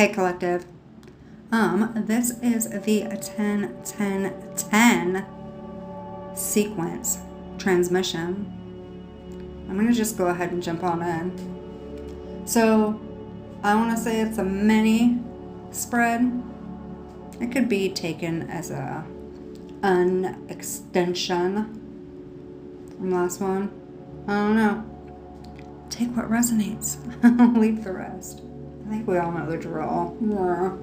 Hey collective. This is the 10-10-10 sequence transmission. I'm gonna just go ahead and jump on in. So I want to say it's a mini spread. It could be taken as an extension from last one. I don't know. Take what resonates. Leave the rest. I think we all know the drill. Yeah.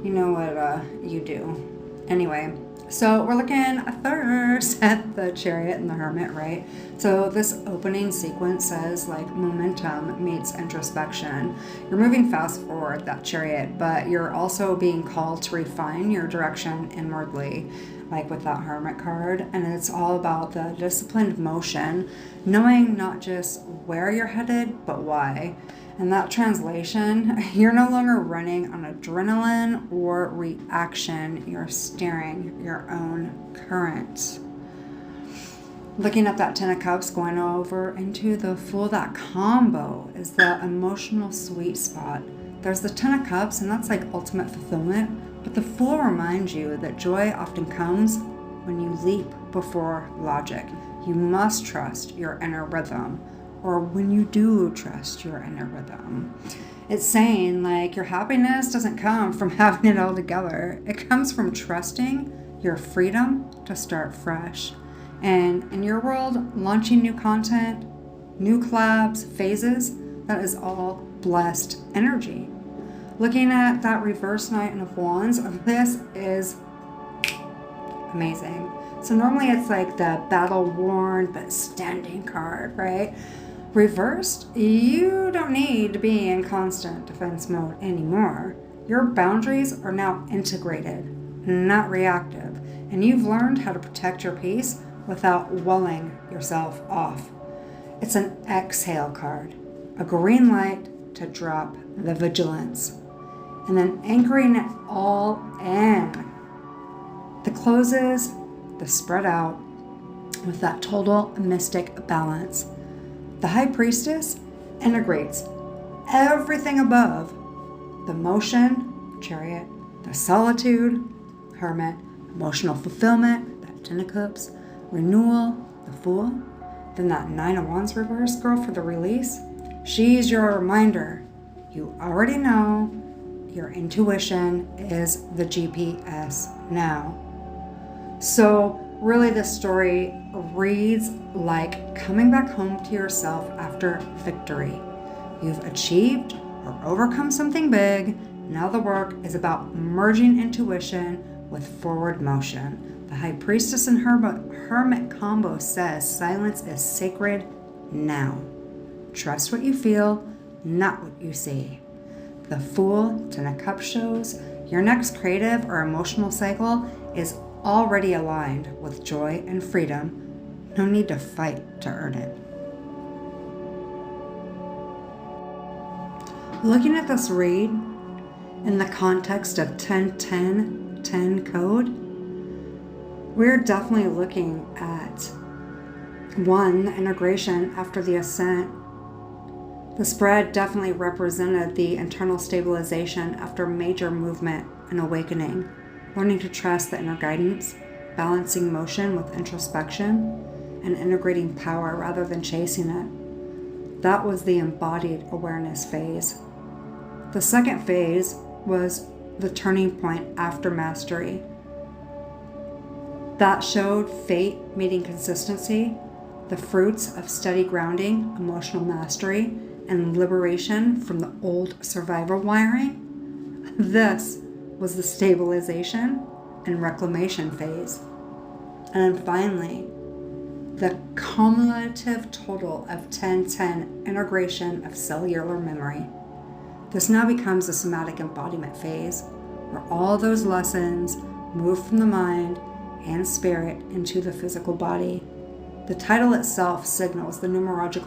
You know what you do. Anyway, so we're looking first at the Chariot and the Hermit, right? So this opening sequence says like momentum meets introspection. You're moving fast forward, that Chariot, but you're also being called to refine your direction inwardly, like with that Hermit card. And it's all about the disciplined motion, knowing not just where you're headed, but why. And that translation, you're no longer running on adrenaline or reaction. You're steering your own current. Looking at that Ten of Cups, going over into the Fool, that combo is the emotional sweet spot. There's the Ten of Cups, and that's like ultimate fulfillment. But the Fool reminds you that joy often comes when you leap before logic. You must trust your inner rhythm. Or when you do trust your inner rhythm. It's saying like your happiness doesn't come from having it all together. It comes from trusting your freedom to start fresh. And in your world, launching new content, new collabs, phases, that is all blessed energy. Looking at that reverse Knight of Wands, this is amazing. So normally it's like the battle-worn but standing card, right? Reversed, you don't need to be in constant defense mode anymore. Your boundaries are now integrated, not reactive, and you've learned how to protect your peace without welling yourself off. It's an exhale card, a green light to drop the vigilance, and then anchoring it all in. The closes, the spread out with that total mystic balance. The High Priestess integrates everything above: the motion, Chariot, the solitude, Hermit, emotional fulfillment, that Ten of Cups, renewal, the Fool, then that Nine of Wands reverse, girl, for the release. She's your reminder. You already know your intuition is the GPS now. So really, this story reads like coming back home to yourself after victory. You've achieved or overcome something big. Now the work is about merging intuition with forward motion. The High Priestess and Hermit combo says silence is sacred now. Trust what you feel, not what you see. The Fool, Ten of Cups shows your next creative or emotional cycle is already aligned with joy and freedom. No need to fight to earn it. Looking at this read in the context of 10-10-10 code, we're definitely looking at one, the integration after the ascent. The spread definitely represented the internal stabilization after major movement and awakening. Learning to trust the inner guidance, balancing motion with introspection, and integrating power rather than chasing it. That was the embodied awareness phase. The second phase was the turning point after mastery. That showed fate meeting consistency, the fruits of steady grounding, emotional mastery, and liberation from the old survival wiring. This was the stabilization and reclamation phase. And then finally, the cumulative total of 10-10 integration of cellular memory. This now becomes the somatic embodiment phase, where all those lessons move from the mind and spirit into the physical body. The title itself signals the numerological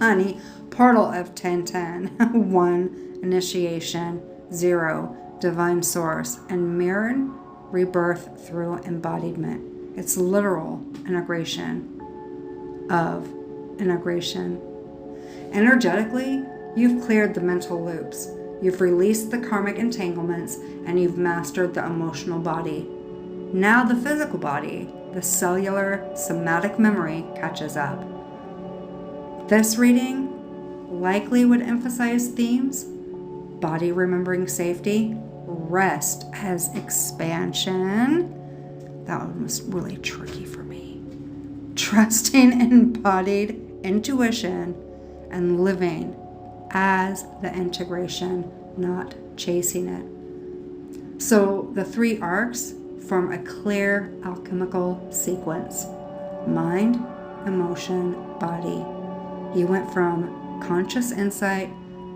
honey portal of 10-10, 1, initiation, 0, divine source, and mirrored rebirth through embodiment. It's literal integration of integration. Energetically, You've cleared the mental loops. You've released the karmic entanglements, and you've mastered the emotional body. Now the physical body, the cellular somatic memory, catches up. This reading likely would emphasize themes: body remembering safety, rest as expansion. That one was really tricky for me. Trusting embodied intuition and living as the integration, not chasing it. So the 3 arcs form a clear alchemical sequence: mind, emotion, body. You went from conscious insight,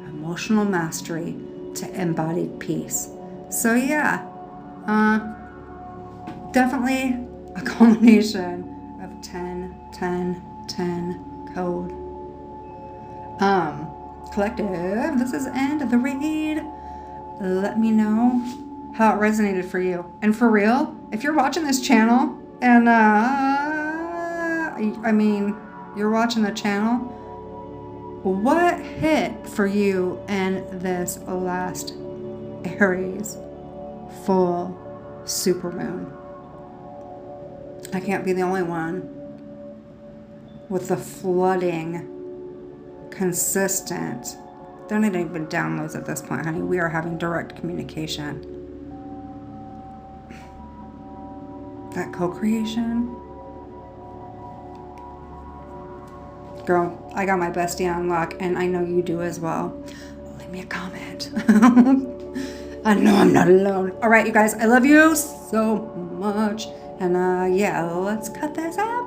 emotional mastery, to embodied peace. So yeah, definitely a combination of 10, 10, 10 code. Collective, this is the end of the read. Let me know how it resonated for you. And for real, if you're watching this channel and you're watching the channel, what hit for you in this last Aries full supermoon? I can't be the only one with the flooding, consistent. They're not even downloads at this point, honey. We are having direct communication. That co-creation. Girl, I got my bestie on lock, and I know you do as well. Leave me a comment. I know I'm not alone. All right, you guys, I love you so much. And yeah, let's cut this out.